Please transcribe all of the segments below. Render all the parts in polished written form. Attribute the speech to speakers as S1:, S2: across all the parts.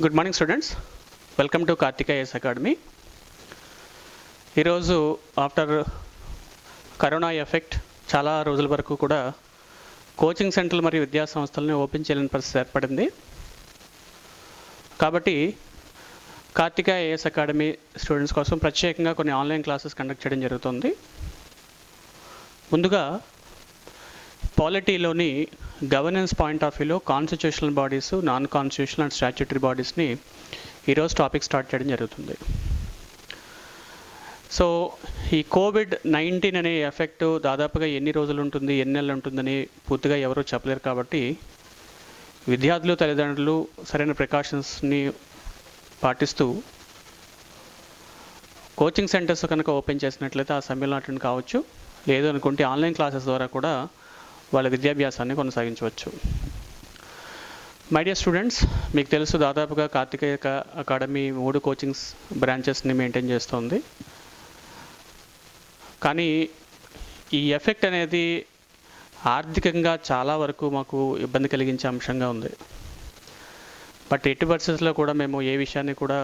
S1: Good morning students, welcome to Karthika IAS academy. ఈరోజు after corona effect చాలా రోజుల వరకు కూడా కోచింగ్ సెంటర్లు మరియు విద్యా సంస్థలను ఓపెన్ చేయలేని పరిస్థితి ఏర్పడింది. కాబట్టి కార్తిక ఐఏఎస్ అకాడమీ స్టూడెంట్స్ కోసం ప్రత్యేకంగా కొన్ని ఆన్లైన్ క్లాసెస్ కండక్ట్ చేయడం జరుగుతుంది. ముందుగా పాలిటీలోని గవర్నెన్స్ పాయింట్ ఆఫ్ వ్యూలో constitutional bodies, non constitutional and statutory బాడీస్ని ఈరోజు టాపిక్ స్టార్ట్ చేయడం జరుగుతుంది. సో ఈ కోవిడ్-19 అనే ఎఫెక్ట్ దాదాపుగా ఎన్ని రోజులు ఉంటుంది, ఎన్ని నెలలు ఉంటుందని పూర్తిగా ఎవరూ చెప్పలేరు. కాబట్టి విద్యార్థులు, తల్లిదండ్రులు సరైన ప్రికాషన్స్ని పాటిస్తూ కోచింగ్ సెంటర్స్ కనుక ఓపెన్ చేసినట్లయితే ఆ సమయంలో అటెండ్ కావచ్చు. లేదు అనుకుంటే ఆన్లైన్ క్లాసెస్ ద్వారా కూడా వాళ్ళ విద్యాభ్యాసాన్ని కొనసాగించవచ్చు. మై డియర్ స్టూడెంట్స్, మీకు తెలుసు దాదాపుగా కార్తికేయ అకాడమీ 3 కోచింగ్స్ బ్రాంచెస్ని మెయింటైన్ చేస్తుంది. కానీ ఈ ఎఫెక్ట్ అనేది ఆర్థికంగా చాలా వరకు మాకు ఇబ్బంది కలిగించే అంశంగా ఉంది. బట్ ఎట్టి పరిస్థితుల్లో కూడా మేము ఏ విషయాన్ని కూడా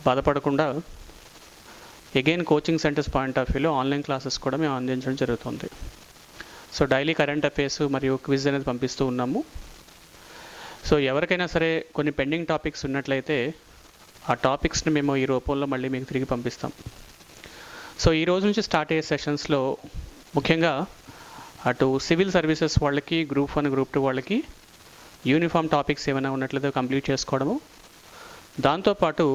S1: బాధపడకుండా again coaching centres point of వ్యూలో ఆన్లైన్ క్లాసెస్ కూడా మేము అందించడం జరుగుతుంది. సో డైలీ కరెంట్ అఫైర్స్ మరియు క్విజ్ అనేది పంపిస్తూ ఉన్నాము. సో ఎవరికైనా సరే కొన్ని పెండింగ్ టాపిక్స్ ఉన్నట్లయితే ఆ టాపిక్స్ని మేము ఈ రూపంలో మళ్ళీ మీకు తిరిగి పంపిస్తాం. సో ఈ రోజు నుంచి స్టార్ట్ అయ్యే సెషన్స్లో ముఖ్యంగా అటు సివిల్ సర్వీసెస్ వాళ్ళకి, గ్రూప్ 1, గ్రూప్ 2 వాళ్ళకి యూనిఫామ్ టాపిక్స్ ఏమైనా ఉన్నట్లయితే కంప్లీట్ చేసుకోవడము, దాంతోపాటు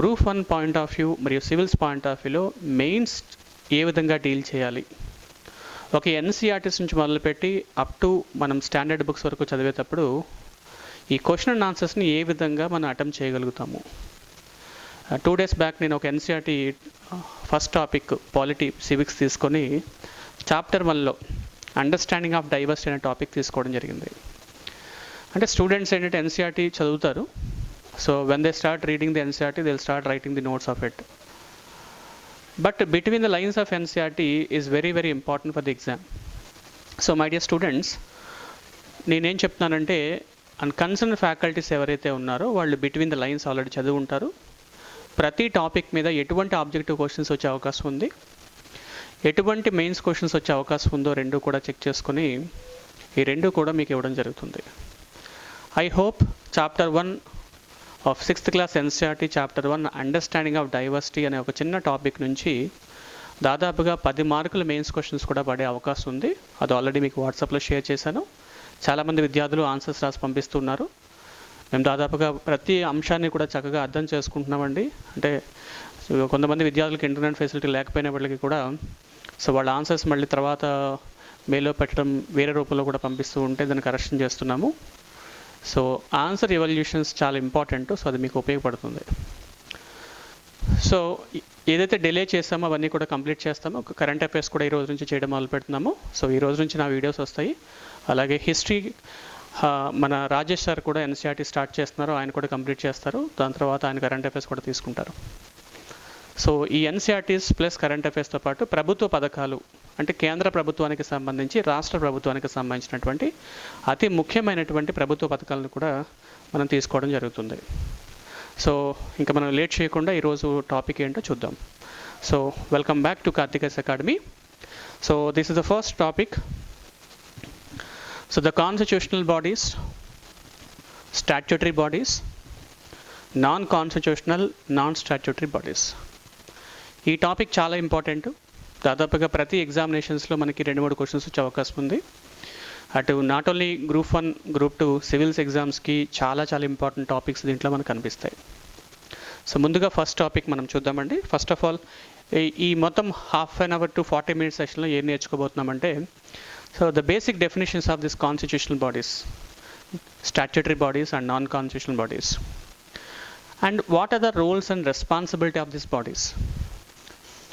S1: గ్రూప్ 1 పాయింట్ ఆఫ్ వ్యూ మరియు సివిల్స్ పాయింట్ ఆఫ్ వ్యూలో మెయిన్స్ ఏ విధంగా డీల్ చేయాలి, ఒక ఎన్సీఆర్టీస్ నుంచి మొదలుపెట్టి అప్ టు మనం స్టాండర్డ్ బుక్స్ వరకు చదివేటప్పుడు ఈ క్వశ్చన్ అండ్ ఆన్సర్స్ని ఏ విధంగా మనం అటెంప్ట్ చేయగలుగుతాము. 2 days బ్యాక్ నేను ఒక NCERT first topic polity civics తీసుకొని చాప్టర్ 1లో అండర్స్టాండింగ్ ఆఫ్ డైవర్సిటీ అనే టాపిక్ తీసుకోవడం జరిగింది. అంటే స్టూడెంట్స్ ఏంటంటే ఎన్సీఆర్టీ చదువుతారు. So when they start reading the NCERT they will start writing the notes of it. But between the lines of NCERT is very, very important for the exam. So my dear students, నేనేం చెప్తున్నానంటే concern faculties ఎవరైతే ఉన్నారో వాళ్ళు between the lines already చదివి ఉంటారు. ప్రతి topic మీద ఎటువంటి ఆబ్జెక్టివ్ క్వశ్చన్స్ వచ్చే అవకాశం ఉంది, ఎటువంటి మెయిన్స్ క్వశ్చన్స్ వచ్చే అవకాశం ఉందో రెండు కూడా చెక్ చేసుకుని ఈ రెండు కూడా మీకు ఇవ్వడం జరుగుతుంది. I hope chapter 1 of 6th class NCERT chapter 1 understanding of diversity అనే ఒక చిన్న టాపిక్ నుంచి దాదాపుగా 10 మార్కుల మెయిన్స్ క్వశ్చన్స్ కూడా పడే అవకాశం ఉంది. అది ఆల్రెడీ మీకు వాట్సాప్లో షేర్ చేశాను. చాలామంది విద్యార్థులు ఆన్సర్స్ రాసి పంపిస్తున్నారు. మేము దాదాపుగా ప్రతి అంశాన్ని కూడా చక్కగా అర్థం చేసుకుంటున్నామండి. అంటే కొంతమంది విద్యార్థులకు ఇంటర్నెట్ ఫెసిలిటీ లేకపోయినప్పటికీ కూడా సో వాళ్ళ ఆన్సర్స్ మళ్ళీ తర్వాత మెయిల్లో పెట్టడం, వేరే రూపంలో కూడా పంపిస్తూ ఉంటే దాన్ని కరెక్షన్ చేస్తున్నాము. సో ఆన్సర్ ఎవల్యూషన్స్ చాలా ఇంపార్టెంట్. సో అది మీకు ఉపయోగపడుతుంది. సో ఏదైతే డిలే చేస్తామో అవన్నీ కూడా కంప్లీట్ చేస్తామో. కరెంట్ అఫైర్స్ కూడా ఈ రోజు నుంచి చేయడం మొదలు పెడుతున్నాము. సో ఈ రోజు నుంచి నా వీడియోస్ వస్తాయి. అలాగే హిస్టరీ మన రాజేష్ సార్ కూడా ఎన్సీఆర్టీ స్టార్ట్ చేస్తున్నారు, ఆయన కూడా కంప్లీట్ చేస్తారు. దాని తర్వాత ఆయన కరెంట్ అఫైర్స్ కూడా తీసుకుంటారు. సో ఈ ఎన్సీఆర్టీస్ ప్లస్ కరెంట్ అఫైర్స్తో పాటు ప్రభుత్వ పథకాలు, అంటే కేంద్ర ప్రభుత్వానికి సంబంధించి రాష్ట్ర ప్రభుత్వానికి సంబంధించినటువంటి అతి ముఖ్యమైనటువంటి ప్రభుత్వ పథకాలను కూడా మనం తీసుకోవడం జరుగుతుంది. సో ఇంకా మనం లేట్ చేయకుండా ఈరోజు టాపిక్ ఏంటో చూద్దాం. So welcome back to Karthikeya academy. So this is the first topic. So the constitutional bodies, statutory bodies, non constitutional, non statutory bodies. ఈ టాపిక్ చాలా ఇంపార్టెంట్. దాదాపుగా ప్రతి ఎగ్జామినేషన్స్లో మనకి 2-3 క్వశ్చన్స్ వచ్చే అవకాశం ఉంది. అటు not only group 1, group 2 civils ఎగ్జామ్స్కి చాలా చాలా ఇంపార్టెంట్ టాపిక్స్ దీంట్లో మనకు కనిపిస్తాయి. సో ముందుగా ఫస్ట్ టాపిక్ మనం చూద్దామండి. ఫస్ట్ ఆఫ్ ఆల్ ఈ మొత్తం ½ an hour to 40 minutes సెషన్లో ఏం నేర్చుకోబోతున్నామంటే so the basic definitions of this constitutional bodies, statutory bodies and non constitutional bodies, and what are the roles and responsibility of this bodies,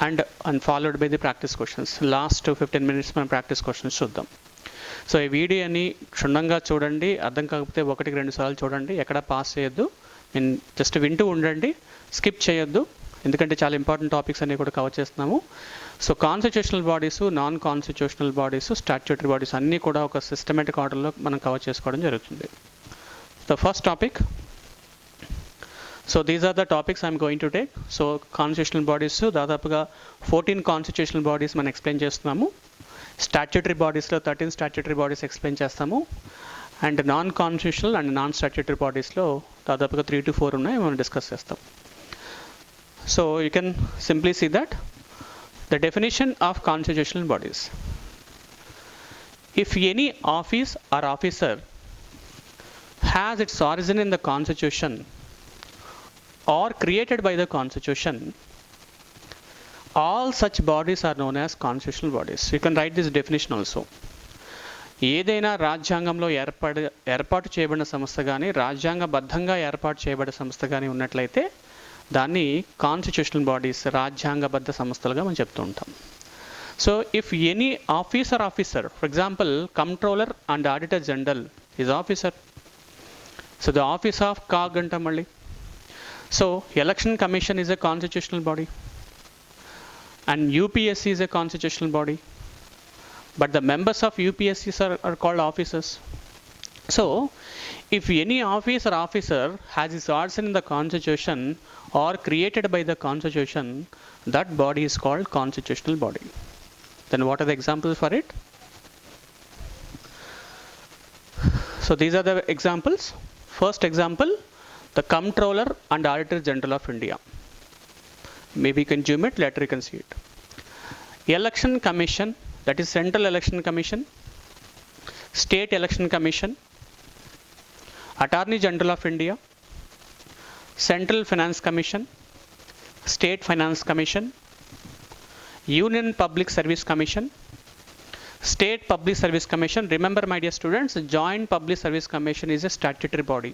S1: and followed by the practice questions. Last 15 minutes మనం practice questions చూద్దాం. So ఈ వీడియోని క్షుణ్ణంగా చూడండి. అర్థం కాకపోతే 1-2 సార్లు చూడండి. ఎక్కడ పాస్ చేయొద్దు. నేను జస్ట్ వింటూ ఉండండి, స్కిప్ చేయొద్దు. ఎందుకంటే చాలా ఇంపార్టెంట్ టాపిక్స్ అన్నీ కూడా కవర్ చేస్తున్నాము. So constitutional bodies, non constitutional bodies, statutory bodies అన్నీ కూడా ఒక సిస్టమేటిక్ ఆర్డర్లో మనం కవర్ చేసుకోవడం జరుగుతుంది. The first topic. So these are the topics I'm going to take. So constitutional bodies దాదాపుగా 14 constitutional bodies మనం ఎక్స్ప్లెయిన్ చేస్తున్నాము. స్టాట్యూటరీ బాడీస్లో 13 స్టాట్యూటరీ బాడీస్ ఎక్స్ప్లెయిన్ చేస్తాము. And non constitutional and non statutory బాడీస్లో దాదాపుగా 3 to 4 ఉన్నాయి, మనం డిస్కస్ చేస్తాం. So you can simply see that the definition of constitutional bodies. If any office or officer has its origin in the Constitution or created by the Constitution, all such bodies are known as constitutional bodies. You can write this definition also. ఏదైనా రాజ్యాంగంలో ఏర్పాటు చేయబడిన సంస్థ కానీ రాజ్యాంగబద్ధంగా ఏర్పాటు చేయబడిన సంస్థ కానీ ఉన్నట్లయితే దాన్ని కాన్స్టిట్యూషనల్ బాడీస్, రాజ్యాంగబద్ధ సంస్థలుగా మనం చెప్తూ ఉంటాం. So if any officer, for example, Comptroller and Auditor General is officer. So the office of COG antamalli. So Election Commission is a constitutional body. And UPSC is a constitutional body. But the members of UPSC are called officers. So if any office or officer has its origin in the Constitution or created by the Constitution, that body is called constitutional body. Then what are the examples for it? So these are the examples. First example, the Comptroller and Auditor General of India. Maybe you can zoom it, later you can see it. Election Commission, that is Central Election Commission, State Election Commission, Attorney General of India, Central Finance Commission, State Finance Commission, Union Public Service Commission, State Public Service Commission. Remember, my dear students, Joint Public Service Commission is a statutory body.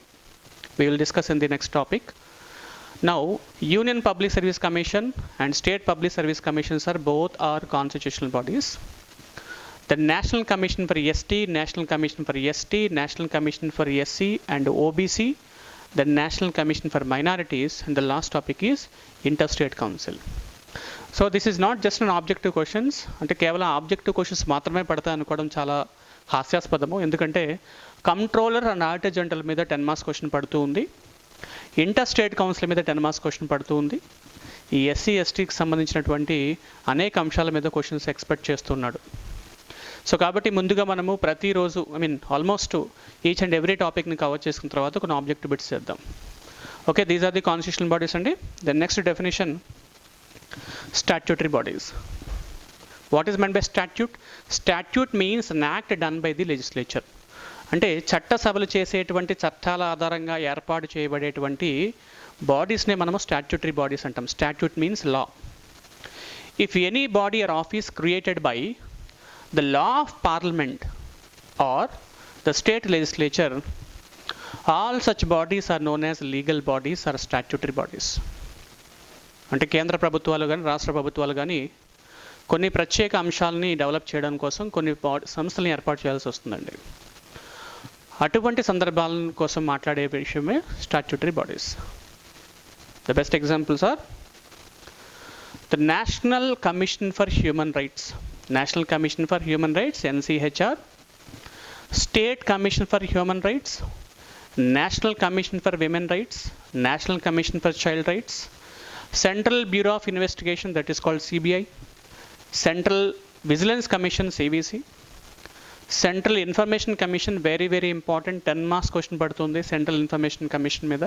S1: We will discuss in the next topic. Now, Union Public Service Commission and State Public Service Commissions are both constitutional bodies. The National Commission for ST, National Commission for ST, National Commission for SC and OBC, the National Commission for Minorities, and the last topic is Interstate Council. So this is not just an objective questions, అంటే కేవలం objective questions మాత్రమే పడతాయి అనుకోవడం చాలా హాస్యాస్పదము. ఎందుకంటే controller and auditor general మీద 10 marks question పడుతూ ఉంది, ఇంటర్ స్టేట్ కౌన్సిల్ మీద 10 మార్క్స్ క్వశ్చన్ పడుతూ ఉంది, ఈ ఎస్సీ ఎస్టీకి సంబంధించినటువంటి అనేక అంశాల మీద క్వశ్చన్స్ ఎక్స్పెక్ట్ చేస్తున్నాడు. సో కాబట్టి ముందుగా మనము ప్రతిరోజు ఆల్మోస్ట్ ఈచ్ అండ్ ఎవ్రీ టాపిక్ని కవర్ చేసుకున్న తర్వాత కొన్ని ఆబ్జెక్టివ్ బిట్స్ చేద్దాం. Okay, these are the constitutional bodies అండి. Then next definition, statutory bodies. What is meant by statute? Statute means an act done by the legislature. అంటే చట్టసభలు చేసేటువంటి చట్టాల ఆధారంగా ఏర్పాటు చేయబడేటువంటి బాడీస్నే మనము స్టాట్యూటరీ బాడీస్ అంటాం. Statute means law. If any body or office created by the law of parliament or the state legislature, all such bodies are known as legal bodies or statutory bodies. అంటే కేంద్ర ప్రభుత్వాలు కానీ రాష్ట్ర ప్రభుత్వాలు కానీ కొన్ని ప్రత్యేక అంశాలని డెవలప్ చేయడం కోసం కొన్ని సంస్థలను ఏర్పాటు చేయాల్సి వస్తుందండి. అటువంటి సందర్భాల కోసం మాట్లాడే విషయమే statutory bodies. The best examples are the national commission for human rights, national commission for human rights NCHR, state commission for human rights, national commission for women rights, national commission for child rights, Central Bureau of Investigation, that is called CBI, Central Vigilance Commission CVC, Central Information Commission, very very important, 10 marks question పడుతుంది central information commission మీద.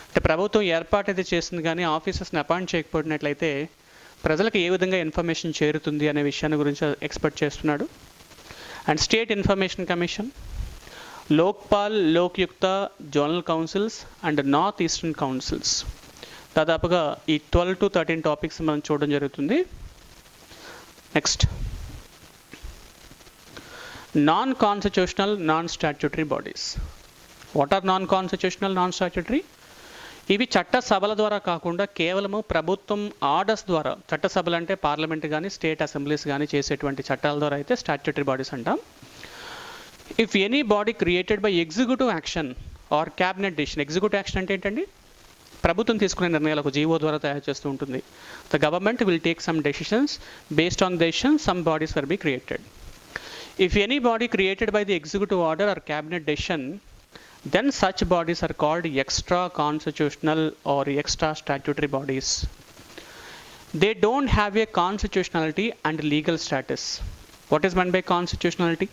S1: అంటే ప్రభుత్వం ఏర్పాటు అయితే చేస్తుంది కానీ ఆఫీసర్స్ని appoint చేయకపోయినట్లయితే ప్రజలకు ఏ విధంగా ఇన్ఫర్మేషన్ చేరుతుంది అనే విషయాన్ని గురించి ఎక్స్పెక్ట్ చేస్తున్నాడు. And state information commission, Lokpal, Lokayukta, zonal councils and north eastern councils. దాదాపుగా ఈ 12 to 13 టాపిక్స్ మనం చూడడం జరుగుతుంది. Next, non constitutional non statutory bodies. What are non constitutional non statutory? ఇవి చట్టసభల ద్వారా కాకుండా కేవలము ప్రభుత్వం ఆర్డర్స్ ద్వారా, చట్టసభలు అంటే పార్లమెంట్ కానీ స్టేట్ అసెంబ్లీస్ కానీ చేసేటువంటి చట్టాల ద్వారా అయితే స్టాట్యూటరీ బాడీస్ అంటాం. If any body created by executive action or cabinet decision. Executive action అంటే ఏంటండి? ప్రభుత్వం తీసుకునే నిర్ణయాలకు జీవో ద్వారా తయారు చేస్తూ ఉంటుంది. The government will take some decisions, based on decisions some bodies are be created. If any body created by the executive order or cabinet decision then such bodies are called extra constitutional or extra statutory bodies. They don't have a constitutionality and legal status. What is meant by constitutionality?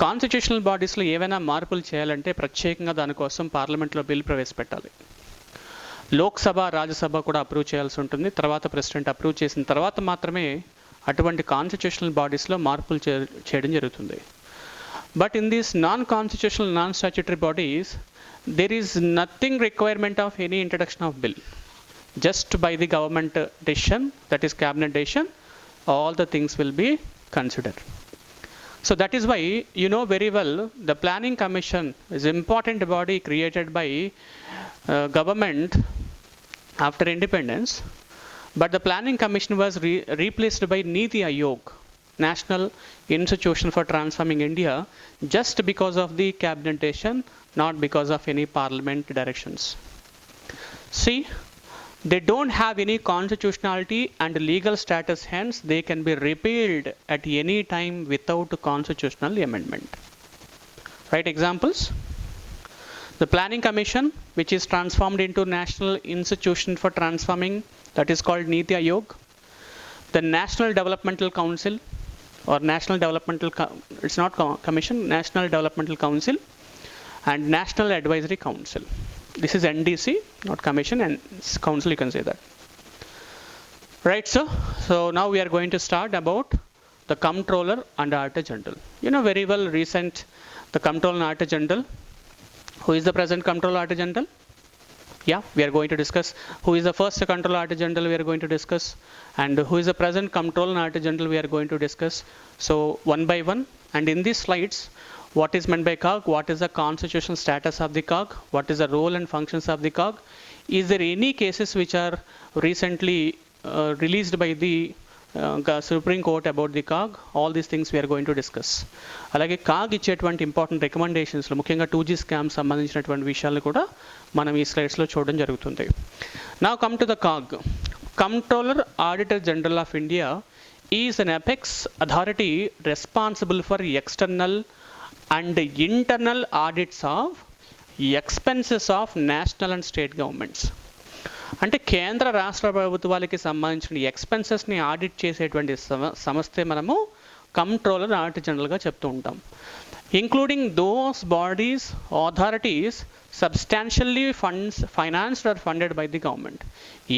S1: Constitutional బాడీస్లో ఏవైనా మార్పులు చేయాలంటే ప్రత్యేకంగా దానికోసం పార్లమెంట్లో bill ప్రవేశపెట్టాలి. Lok Sabha, Rajya Sabha కూడా approve చేయాల్సి ఉంటుంది. తర్వాత ప్రెసిడెంట్ అప్రూవ్ చేసిన తర్వాత మాత్రమే అటువంటి కాన్స్టిట్యూషనల్ బాడీస్లో మార్పులు చేయడం జరుగుతుంది. But in these non constitutional, non statutory bodies there is nothing requirement of any introduction of bill. Just by the government decision, that is cabinet decision, all the things will be considered. So that is why you know very well the planning commission is important body created by government after independence, but the planning commission was replaced by Niti Aayog, National Institution for Transforming India, just because of the cabinet decision, not because of any parliament directions. See, they don't have any constitutionality and legal status, hence they can be repealed at any time without constitutional amendment. Right, examples? The Planning Commission, which is transformed into National Institution for Transforming, that is called Niti Aayog. The National Developmental Council, or National Developmental, it's not Commission, National Developmental Council, and National Advisory Council. This is NDC, not Commission, and Council, you can say that. Right, so now we are going to start about the Comptroller and Auditor General. You know very well recent the Comptroller and Auditor General. Who is the present Comptroller Auditor General? Yeah, we are going to discuss who is the first Comptroller Auditor General, we are going to discuss, and who is the present Comptroller and Auditor General, we are going to discuss. So one by one, and in these slides, what is meant by COG, what is the constitutional status of the COG, what is the role and functions of the COG, is there any cases which are recently released by the Supreme Court about the COG, all these things we are going to discuss. అలాగే COG ఇచ్చేటువంటి important రికమెండేషన్స్లో ముఖ్యంగా 2G scam సంబంధించినటువంటి విషయాలు కూడా మనం ఈ స్లైడ్స్లో చూడడం జరుగుతుంది. Now come to the COG. Comptroller Auditor General of India is an apex authority responsible for external and internal audits of expenses of national and state governments. అంటే కేంద్ర రాష్ట్ర ప్రభుత్వాలకి సంబంధించిన ఎక్స్పెన్సెస్ని ఆడిట్ చేసేటువంటి సంస్థే మనము కంట్రోలర్ ఆడిటర్ జనరల్గా చెప్తూ ఉంటాం. Including those bodies authorities substantially financed or funded by the government.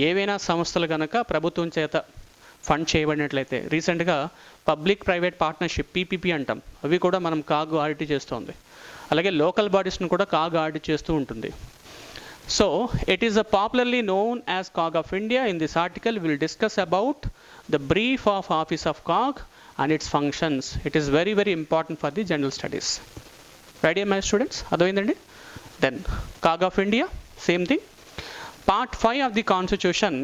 S1: ఏవైనా సంస్థలు కనుక ప్రభుత్వం చేత ఫండ్ చేయబడినట్లయితే, రీసెంట్గా పబ్లిక్ ప్రైవేట్ పార్ట్నర్షిప్ పీపీపీ అంటాం, అవి కూడా మనం COG ఆడిట్ చేస్తుంది. అలాగే లోకల్ బాడీస్ను కూడా COG ఆడిట్ చేస్తూ ఉంటుంది. So it is popularly known as COG of India. In this article we will discuss about the brief of office of COG and its functions. It is very very important for the general studies. Ready my students? Adhoindandi? Then COG of India, same thing. Part 5 of the Constitution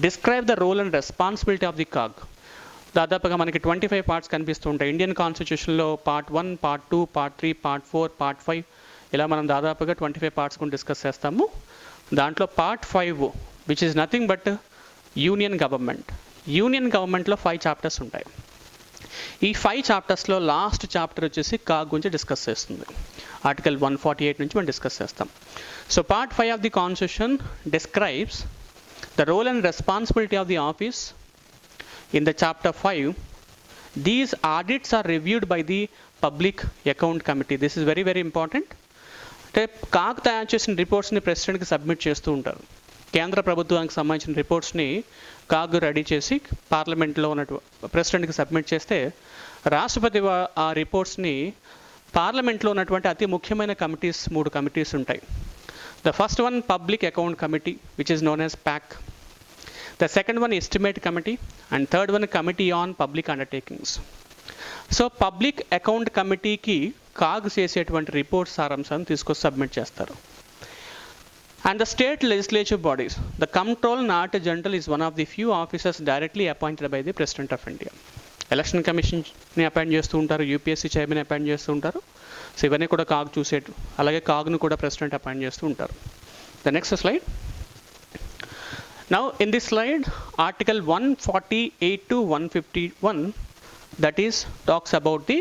S1: describe the role and responsibility of the COG. దాదాపుగా మనకి 25 parts కనిపిస్తూ ఉంటాయి. Indian కాన్స్టిట్యూషన్లో part 1, part 2, part 3, part 4, part 5 ఇలా మనం దాదాపుగా 25 parts కూడా discuss చేస్తాము. దాంట్లో part 5 which is nothing but union government. Union గవర్నమెంట్లో 5 చాప్టర్స్ ఉంటాయి. ఈ 5 చాప్టర్స్లో లాస్ట్ చాప్టర్ వచ్చేసి COG గురించి డిస్కస్ చేస్తుంది. ఆర్టికల్ 148 నుంచి మనం డిస్కస్ చేస్తాం. So part 5 of the constitution describes the role and responsibility of the office. In the chapter 5, these audits are reviewed by the Public Account Committee. This is very very important. అంటే COG తయారు చేసిన రిపోర్ట్స్ని ప్రెసిడెంట్కి submit చేస్తూ ఉంటారు. కేంద్ర ప్రభుత్వానికి సంబంధించిన రిపోర్ట్స్ని COG ready చేసి పార్లమెంట్లో ఉన్న ప్రెసిడెంట్కి సబ్మిట్ చేస్తే రాష్ట్రపతి ఆ రిపోర్ట్స్ని పార్లమెంట్లో ఉన్నటువంటి అతి ముఖ్యమైన కమిటీస్ 3 కమిటీస్ ఉంటాయి. The first one, Public Account Committee, which is known as PAC. The second one, Estimate Committee, and third one, Committee on Public Undertakings. So, Public Account Committee ki COG చేసేటువంటి report సారాంశాన్ని తీసుకొని submit చేస్తారు. And the state legislative bodies, the Comptroller and Auditor General is one of the few officers directly appointed by the President of India. Election కమిషన్ని appoint చేస్తూ ఉంటారు, UPSC chairman appoint చేస్తూ ఉంటారు. So ఇవన్నీ కూడా COG చూసేటు. అలాగే COGను కూడా ప్రెసిడెంట్ అపాయింట్ చేస్తూ ఉంటారు. The next slide. Now in this slide article 148 to 151 that is talks about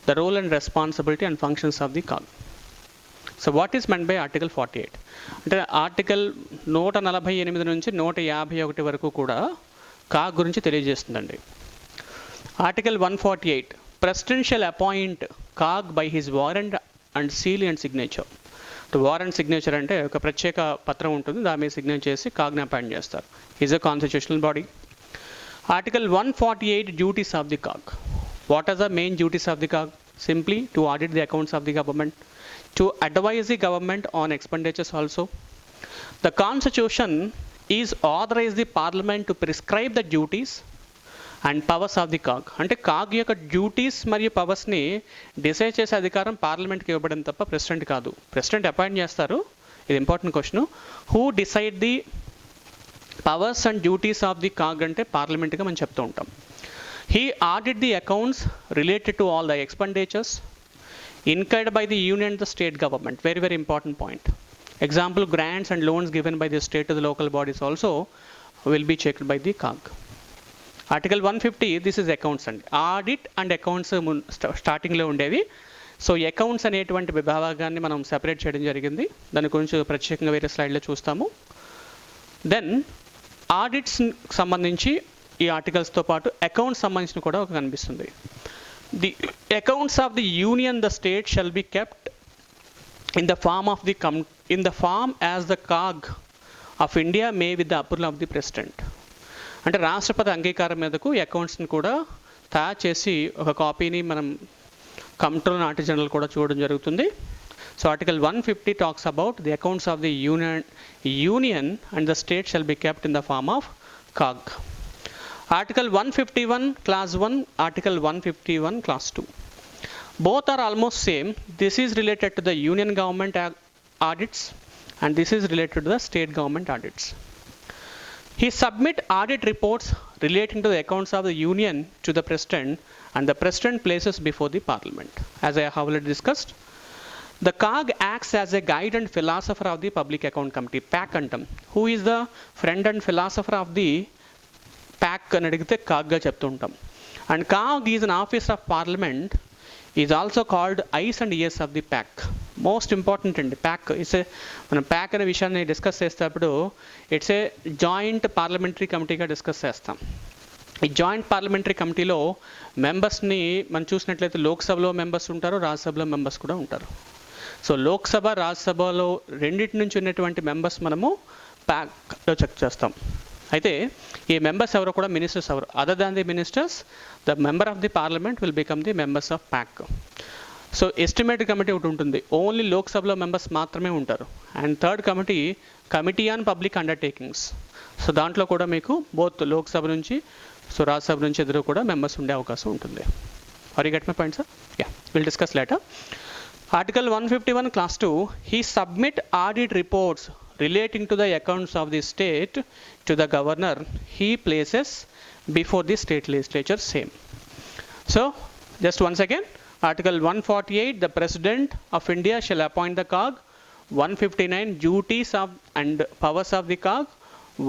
S1: the role and responsibility and functions of the COG. So what is meant by article 48? అంటే article 148 నుంచి 151 వరకు కూడా CAG గురించి తెలియజేస్తుందండి. Article 148, president shall appoint CAG by his warrant and seal and signature. Warrant signature అంటే ఒక ప్రత్యేక పత్రం ఉంటుంది, దాని మీద సిగ్నేచర్ చేసి కాగ్ని అపాయింట్ చేస్తారు. Is a constitutional body. Article 148, duties of the CAG. What are the main duties of the CAG? Simply to audit the accounts of the government, to advise the government on expenditures also. The constitution is authorized the parliament to prescribe the duties and powers of the COG. అంటే CAG యొక్క duties మరియు పవర్స్ని decide చేసే అధికారం పార్లమెంట్కి ఇవ్వబడింది తప్ప president కాదు. President appoint చేస్తారు, ఇది important question. Who decide the powers and duties of the CAG అంటే పార్లమెంట్గా మనం చెప్తూ ఉంటాం. He audited the accounts related to all the expenditures incurred by the union and the state government. Very, very important point. Example, grants and loans given by the state to the local bodies also will be checked by the COG. Article 150, this is accounts and audit and accounts starting లో ఉండేవి. So accounts అనేటువంటి విభాగాన్ని మనం separate చేయడం జరిగింది. దాని గురించి ప్రత్యేకంగా వేరే స్లైడ్లో చూస్తాము. దెన్ ఆడిట్స్ సంబంధించి ఈ ఆర్టికల్స్తో పాటు అకౌంట్స్ సంబంధించిన కూడా ఒక కనిపిస్తుంది. The accounts of the union the state shall be kept in the form as the CAG of India may with the approval of the president. అంటే రాష్ట్రపతి అంగీకారం మీదకు ఈ అకౌంట్స్ని కూడా తయారు చేసి ఒక కాపీని మనం కంట్రోల్ ఆర్టికల్ జనరల్ కూడా చూడడం జరుగుతుంది. So article 150 talks about the accounts of the union and the state shall be kept in the form of CAG. Article 151 class 1, Article 151 class 2. Both are almost same. This is related to the union government audits and this is related to the state government audits. He submit audit reports relating to the accounts of the union to the president and the president places before the parliament. As I have already discussed, the COG acts as a guide and philosopher of the Public Account Committee, PAC antam. Who is the friend and philosopher of the PAC అని అడిగితే కాగ్గా చెప్తూ ఉంటాం. And CAG is an office of parliament, is also called eyes and ears of the PAC. Most important అండి PAC. మనం PAC అనే విషయాన్ని discuss చేసేటప్పుడు ఇట్స్ ఏ జాయింట్ పార్లమెంటరీ కమిటీగా డిస్కస్ చేస్తాం. ఈ జాయింట్ పార్లమెంటరీ కమిటీలో మెంబర్స్ని మనం చూసినట్లయితే లోక్సభలో మెంబర్స్ ఉంటారు, రాజ్యసభలో మెంబర్స్ కూడా ఉంటారు. సో లోక్సభ రాజ్యసభలో రెండింటి నుంచి ఉన్నటువంటి మెంబర్స్ మనము ప్యాక్లో చెక్ చేస్తాం. అయితే ఈ మెంబర్స్ ఎవరో కూడా మినిస్టర్స్ ఎవరు, other than the ministers the member of the parliament will become the members of pack. So estimated committee ఒకటి ఉంటుంది, ఓన్లీ లోక్సభలో మెంబర్స్ మాత్రమే ఉంటారు. And third committee on public undertakings. So దాంట్లో కూడా మీకు బోత్ లోక్సభ నుంచి సో రాజ్యసభ నుంచి ఎదురు కూడా మెంబర్స్ ఉండే అవకాశం ఉంటుంది. Are you get my point sir? Yeah, will discuss later. Article 151 class 2, he submit audit reports relating to the accounts of the state to the governor. He places before the state legislature same. So just once again, Article 148, the President of India shall appoint the COG. 159, duties of and powers of the COG.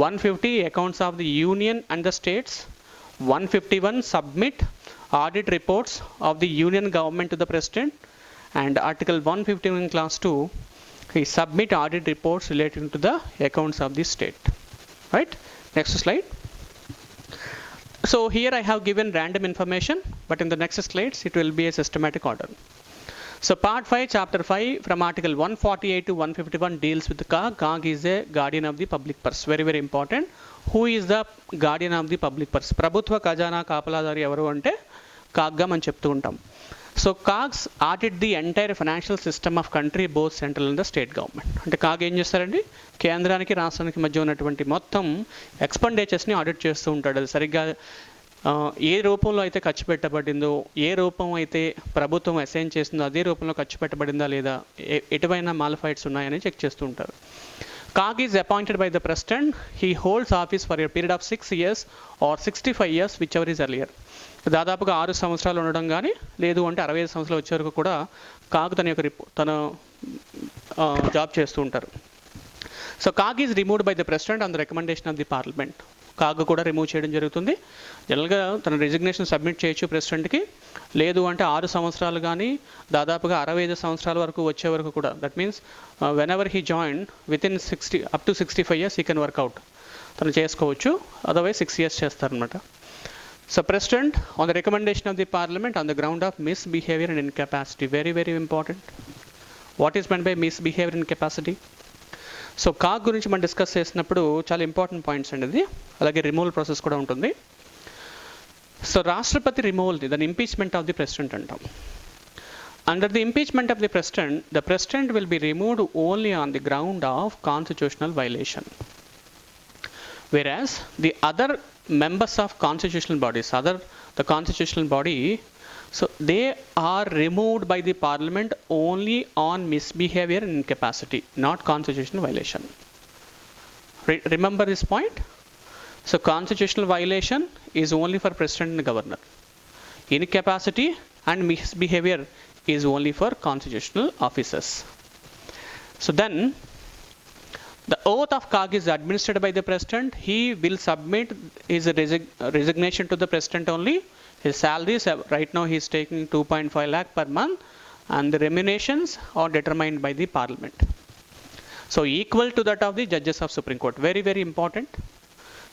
S1: 150, accounts of the union and the states. 151, submit audit reports of the union government to the President. And Article 151 class 2, he submit audit reports relating to the accounts of the state. Right? Next slide. So here I have given random information, but in the next slides it will be a systematic order. So part 5, chapter 5, from Article 148 to 151 deals with the COG. COG is a guardian of the public purse. Very, very important. Who is the guardian of the public purse? ప్రభుత్వ ఖజానా కాపలాదారి ఎవరు అంటే కాగ్గా మనం చెప్తూ ఉంటాం. So CAGs audit the entire financial system of country both central and the state government. అంటే CAG ఏం చేస్తారండి, కేంద్రానికి రాష్ట్రానికి మధ్య ఉన్నటువంటి మొత్తం ఎక్స్పెండిచర్స్ని ఆడిట్ చేస్తూ ఉంటాడు. అది సరిగ్గా ఏ రూపంలో అయితే ఖర్చు పెట్టబడిందో, ఏ రూపం అయితే ప్రభుత్వం అసైన్ చేసిందో అదే రూపంలో ఖర్చు పెట్టబడిందా లేదా, ఎటువైనా మాలిఫైడ్స్ ఉన్నాయని చెక్ చేస్తూ ఉంటారు. COG is appointed by the President. He holds office for a period of 6 years or 65 years, whichever is earlier. దాదాపుగా 6 సంవత్సరాలు ఉండడం కానీ లేదు అంటే 65 సంవత్సరాలు వచ్చే వరకు కూడా కాగ్ తన జాబ్ చేస్తూ ఉంటారు. So COG is removed by the President on the recommendation of the Parliament. CAG కూడా రిమూవ్ చేయడం జరుగుతుంది. జనరల్గా తన రిజిగ్నేషన్ సబ్మిట్ చేయొచ్చు ప్రెసిడెంట్కి, లేదు అంటే 6 సంవత్సరాలు కానీ దాదాపుగా 65 సంవత్సరాల వరకు వచ్చే వరకు కూడా, that means whenever he join within 60 up to 65 years he can work out, తను చేసుకోవచ్చు. అదర్వైజ్ 6 years చేస్తారనమాట. So president on the recommendation of the parliament on the ground of misbehaviour and incapacity. Very very important. What is mean by misbehaviour and capacity? So CAG గురించి మనం discuss చేసినప్పుడు చాలా important points అండి ఇది. అలాగే removal process కూడా ఉంటుంది. So రాష్ట్రపతి రిమూవల్, దాని ఇంపీచ్మెంట్ ఆఫ్ ది ప్రెసిడెంట్ అంటాం. Under the impeachment of the president will be removed only on the ground of constitutional violation. Whereas the other members of constitutional bodies, the constitutional body, so they are removed by the parliament only on misbehavior and incapacity, not constitutional violation. Remember this point? So constitutional violation is only for president and governor. Incapacity and misbehavior is only for constitutional officers. So then the oath of CAG is administered by the president. He will submit his resignation to the president only. His salaries, right now he is taking 2.5 lakh per month, and the remunerations are determined by the parliament. So equal to that of the judges of Supreme Court. Very very important.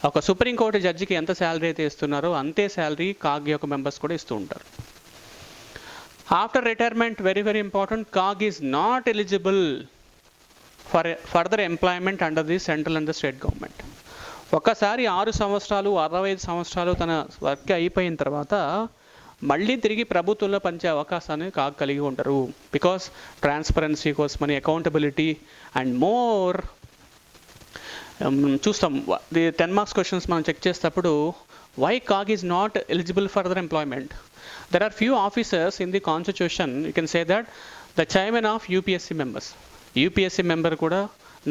S1: ఒక supreme court జడ్జికి ఎంత salary అయితే ఇస్తున్నారో అంతే salary CAG యొక్క members కూడా ఇస్తూ ఉంటారు. After retirement, very very important, CAG is not eligible for further employment under the central and the state government. ఒక్కసారి 6 సంవత్సరాలు 65 సంవత్సరాలు తన వర్క్ అయిపోయిన తర్వాత మళ్ళీ తిరిగి ప్రభుత్వంలో పనిచే అవకాశాన్ని కాగ్ కలిగి ఉంటారు. బికాస్ ట్రాన్స్పరెన్సీ కోసమని, అకౌంటబిలిటీ అండ్ మోర్ చూస్తాం. ది 10 marks క్వశ్చన్స్ మనం చెక్ చేసేటప్పుడు why CAG is not eligible further employment. There are few officers in the constitution, you can say that the chairman of UPSC members, UPSC member కూడా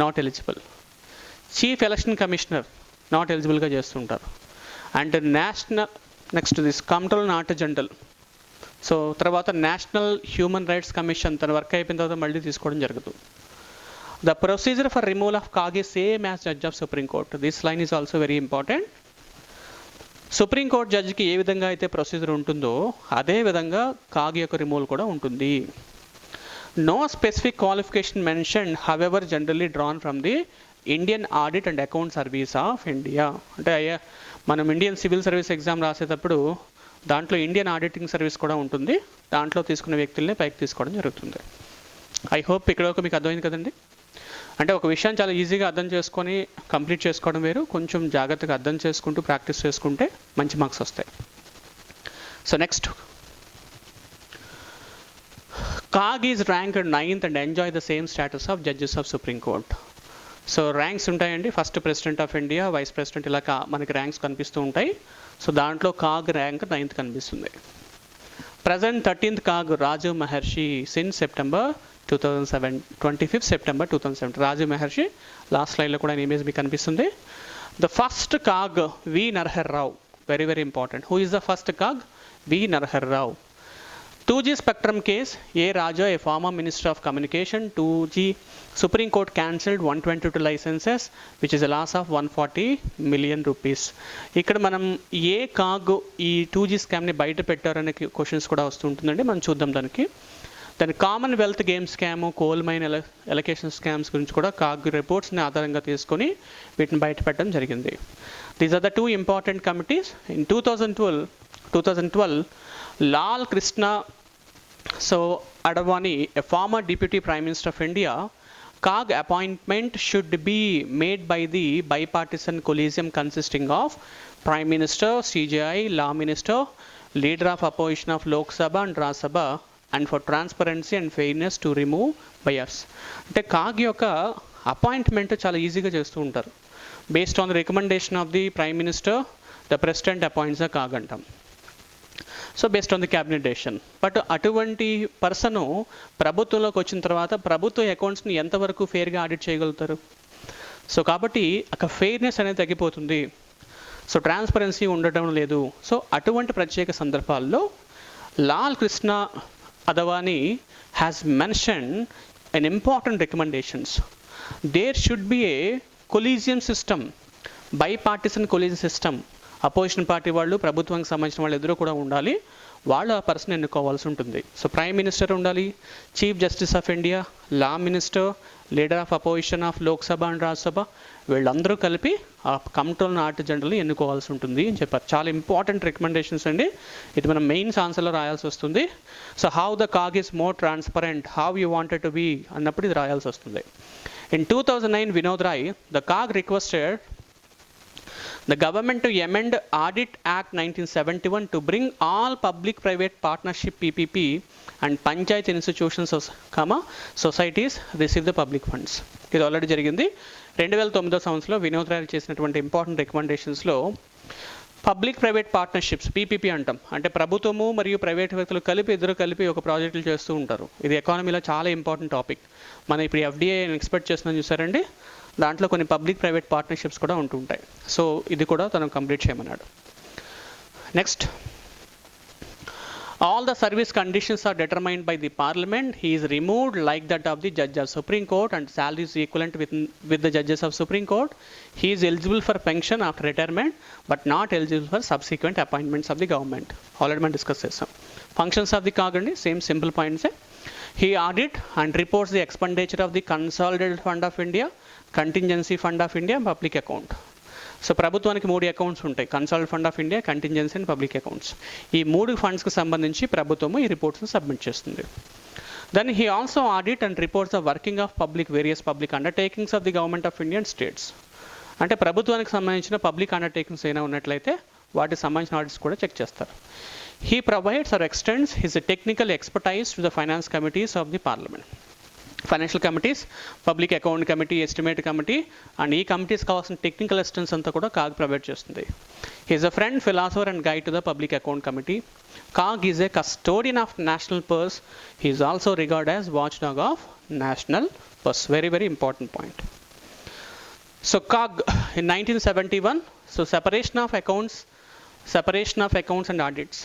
S1: not eligible. Chief election commissioner not ఎలిజిబుల్గా చేస్తుంటారు. And next this control not general. So తర్వాత national human rights commission తన work అయిపోయిన తర్వాత మళ్ళీ తీసుకోవడం జరగదు. The procedure for removal of CAG is same as judge of Supreme Court. This line is also very important. Supreme court జడ్జికి ఏ విధంగా అయితే ప్రొసీజర్ ఉంటుందో అదే విధంగా కాగ్ యొక్క రిమూవల్ కూడా ఉంటుంది. No specific qualification mention, however generally drawn from the Indian audit and account service of India. అంటే మనం ఇండియన్ సివిల్ సర్వీస్ ఎగ్జామ్ రాసేటప్పుడు దాంట్లో ఇండియన్ ఆడిటింగ్ సర్వీస్ కూడా ఉంటుంది. దాంట్లో తీసుకున్న వ్యక్తుల్ని పైకి తీసుకోవడం జరుగుతుంది. ఐ హోప్ ఇక్కడ వరకు మీకు అర్థమైంది కదండి. అంటే ఒక విషయం చాలా ఈజీగా అర్థం చేసుకొని కంప్లీట్ చేసుకోవడం వేరు, కొంచెం జాగ్రత్తగా అర్థం చేసుకుంటూ ప్రాక్టీస్ చేసుకుంటే మంచి మార్క్స్ వస్తాయి. So next, CAG is ranked 9th and enjoy the same status of judges of supreme court. So ranks ఉంటాయండి. First president of India, vice president, ఇలా మనకి ర్యాంక్స్ కనిపిస్తూ ఉంటాయి. సో దాంట్లో కాగ్ ర్యాంక్ 9th కనిపిస్తుంది. Present 13th CAG Rajiv Maharshi since September 2007, 25th September 2007. Rajiv Maharshi, last స్లైడ్లో కూడా image మీకు కనిపిస్తుంది. The first CAG V Narahar Rao. Very very important. Who is the first CAG? V Narahar Rao. 2G spectrum case, A. Raja, a former Minister of Communication, 2G Supreme Court cancelled 122 licenses, which is a loss of 140 million rupees. ఇక్కడ మనం ఏ CAG ఈ 2G స్కామ్ని బయట పెట్టారనే questions కూడా వస్తుంటుందండి. మనం చూద్దాం దానికి. దాని commonwealth game scam, coal mine allocation scams గురించి కూడా కాగ్ రిపోర్ట్స్ని ఆధారంగా తీసుకొని వీటిని బయట పెట్టడం జరిగింది. These are the 2 important committees. In 2012 Lal Krishna Advani, a former Deputy Prime Minister of India, CAG appointment should be made by the bipartisan collegium consisting of Prime Minister, CJI, Law Minister, Leader of Opposition of Lok Sabha and Rajya Sabha, and for transparency and fairness to remove bias. అంటే CAG యొక్క appointment చాలా ఈజీగా చేస్తూ ఉంటారు. Based on the recommendation of the prime minister, the president appoints the CAG అంటాం. So based on the cabinet decision. But అటువంటి person ప్రభుత్వంలోకి వచ్చిన తర్వాత ప్రభుత్వ అకౌంట్స్ని ఎంతవరకు ఫెయిర్గా ఆడిట్ చేయగలుగుతారు? సో కాబట్టి అక్కడ ఫెయిర్నెస్ అనేది తగ్గిపోతుంది. సో ట్రాన్స్పరెన్సీ ఉండటం లేదు. సో అటువంటి ప్రత్యేక సందర్భాల్లో Lal Krishna Advani has mention an important recommendations. There should be a collegium system by partisan collision system, opposition party వాళ్ళు ప్రభుత్వానికి సంబంధించిన వాళ్ళు ఎదురు కూడా ఉండాలి, వాళ్ళు ఆ పర్సన్ ఎన్నుకోవాల్సి ఉంటుంది. సో ప్రైమ్ మినిస్టర్ ఉండాలి, chief justice of India, law minister, leader of opposition of Lok Sabha and Rajya Sabha, వీళ్ళందరూ కలిపి ఆ కంట్రోల్ ఆర్ట్ జనరల్ని ఎన్నుకోవాల్సి ఉంటుంది అని చెప్పారు. చాలా ఇంపార్టెంట్ రికమెండేషన్స్ అండి, ఇది మనం మెయిన్స్ ఆన్సర్లో రాయాల్సి వస్తుంది. So how the CAG is more transparent, how you wanted to be అన్నప్పుడు ఇది రాయాల్సి వస్తుంది. In 2009, Vinod Rai, the COG requested the government to amend Audit Act 1971 to bring all public-private partnership PPP and panchayat institutions, societies receive the public funds. ఇది already జరిగింది. 2009 సంవత్సరంలో వినోద్ రాయ్ చేసినటువంటి important రికమెండేషన్స్లో public private partnerships PPP అంటాం, అంటే ప్రభుత్వము మరియు private వ్యక్తులు ఇద్దరు కలిపి ఒక ప్రాజెక్టులు చేస్తూ ఉంటారు. ఇది ఎకానమీలో చాలా ఇంపార్టెంట్ టాపిక్. మనం ఇప్పుడు ఎఫ్డిఐ ఎక్స్పెక్ట్ చేస్తున్నాం చూసారండి, దాంట్లో కొన్ని పబ్లిక్ ప్రైవేట్ పార్ట్నర్షిప్స్ కూడా ఉంటుంటాయి. సో ఇది కూడా తను కంప్లీట్ చేయమన్నాడు. Next, all the service conditions are determined by the parliament. He is removed like that of the judge of Supreme Court and salary is equivalent with the judges of Supreme Court. He is eligible for pension after retirement but not eligible for subsequent appointments of the government. Already man discuss chesam. Functions of the COG andi same simple points. He audit and reports the expenditure of the Consolidated Fund of India, Contingency Fund of India and Public Account. So ప్రభుత్వానికి 3 accounts ఉంటాయి, consolidated fund of India, contingency and public accounts. ఈ 3 ఫండ్స్కి సంబంధించి ప్రభుత్వము ఈ రిపోర్ట్స్ని submit చేస్తుంది. Then he also audit and reports the working of various public undertakings of the government of India and states. అంటే ప్రభుత్వానికి సంబంధించిన పబ్లిక్ అండర్టేకింగ్స్ ఏమైనా ఉన్నట్లయితే వాటికి సంబంధించిన ఆడిట్స్ కూడా చెక్ చేస్తారు. He provides or extends his technical expertise to the finance committees of the parliament. Financial committees, public account committee, estimate committee and ఈ కమిటీస్ కావాల్సిన టెక్నికల్ అసిస్టెన్స్ అంతా కూడా COG ప్రొవైడ్ చేస్తుంది. He is a friend, philosopher and guide to the public account committee. COG is a custodian of national purse. He is also regard as watch dog of national purse. Very very important point. So COG in 1971, so separation of accounts and audits,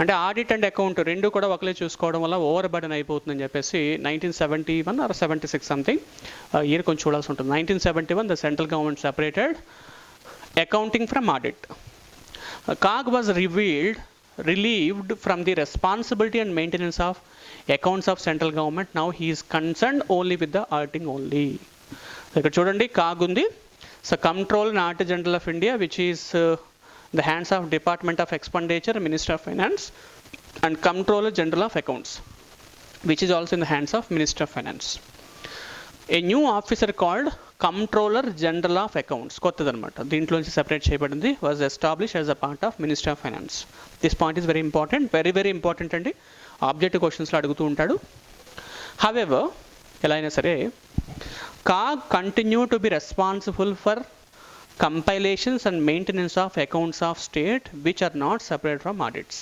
S1: అంటే audit and account రెండు కూడా ఒకలే చూసుకోవడం వల్ల over burden అయిపోతుందని చెప్పేసి 1971 or 76 something year కొంచెం చూడాల్సి ఉంటుంది. 1971 the central government separated accounting from audit. COG was relieved from the responsibility and maintenance of accounts of central government. Now he is concerned only with the auditing only. ఇక్కడ చూడండి COG ఉంది. So control and auditor general of India which is the hands of Department of Expenditure, Minister of Finance, and Comptroller General of Accounts, which is also in the hands of Minister of Finance. A new officer called Comptroller General of Accounts, kottadanamata, deentloంచి separate cheyabadindi, was established as a part of Minister of Finance. This point is very important, very very important andi, objective questions lo adugutu untadu. However, ela aina sare COG continue to be responsible for compilations and maintenance of accounts of state which are not separate from audits.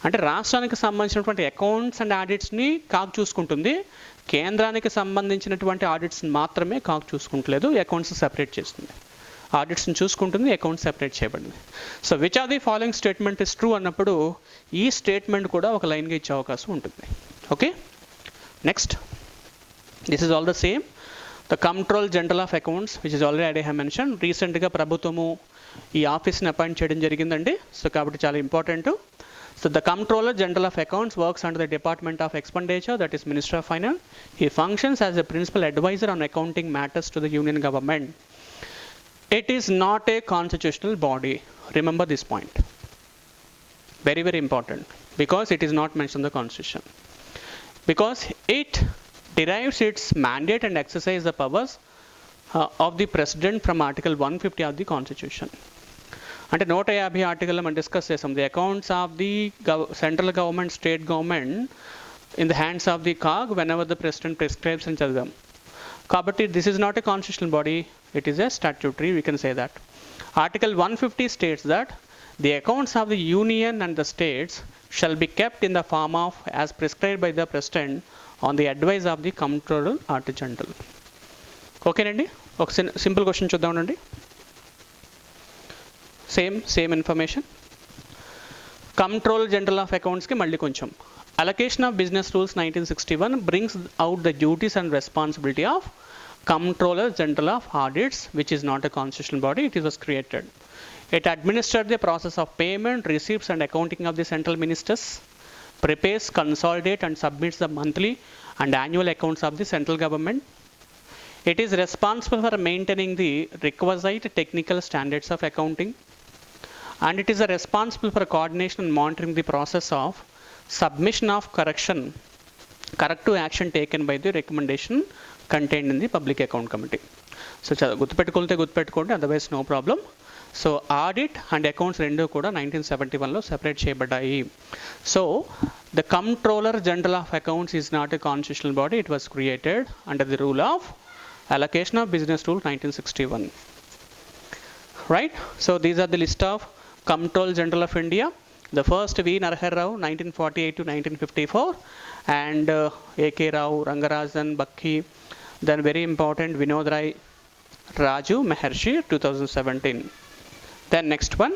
S1: అంటే రాష్ట్రానికి సంబంధించినటువంటి accounts and ఆడిట్స్ని COG చూసుకుంటుంది, కేంద్రానికి సంబంధించినటువంటి ఆడిట్స్ని మాత్రమే COG చూసుకుంటలేదు, accounts separate చేస్తుంది. ఆడిట్స్ని చూసుకుంటుంది, అకౌంట్స్ సెపరేట్ చేయబడింది. So which are the following statement is true అన్నప్పుడు ఈ స్టేట్మెంట్ కూడా ఒక లైన్గా ఇచ్చే అవకాశం ఉంటుంది. Okay, next, this is all the same. The Comptroller General of Accounts, which is already I have mentioned, recentగా ప్రభుత్వము ఈ ఆఫీస్ని అపాయింట్ చేయడం జరిగిందండి. సో కాబట్టి చాలా important. So the Comptroller General of Accounts works under the Department of Expenditure, that is Minister of Finance. He functions as a principal advisor on accounting matters to the Union government. It is not a constitutional body. Remember this point. Very very important, because it is not mentioned in the Constitution. Because it derives its mandate and exercise the powers of the President from Article 150 of the Constitution. అంటే 150 ఆర్టికల్లో మనం discuss చేసాం, the accounts of the central government, state government in the hands of the COG whenever the president prescribes అని చదివాం. కాబట్టి this is not a constitutional body, it is a statutory, we can say that. Article 150 states that the accounts of the union and the states shall be kept in the form of as prescribed by the president on the advice of the Comptroller General. ఓకేనండి, ఒక simple question చూద్దామండి. Same information. Comptroller General of Accountsకి మళ్ళీ కొంచెం. Allocation of Business Rules 1961 brings out the duties and responsibility of Comptroller General of Audits, which is not a constitutional body, it was created. It administered the process of payment, receipts and accounting of the central ministers, prepares, consolidates and submits the monthly and annual accounts of the central government. It is responsible for maintaining the requisite technical standards of accounting, and it is responsible for coordination and monitoring the process of submission of corrective action taken by the recommendation contained in the Public Account Committee. So గుర్తుపెట్టుకోండి, otherwise no problem. So audit and accounts రెండు కూడా 1971లో separate చేయబడ్డాయి. So the controller general of accounts is not a constitutional body, it was created under the rule of allocation of business rule 1961. Right? So these are the list of Comptroller General of India. The first V. Narahar Rao 1948 to 1954 and A.K. Rao, Rangarajan, Bakki. Then very important Vinod Rai, Raju, Maharshi 2017. Then next one.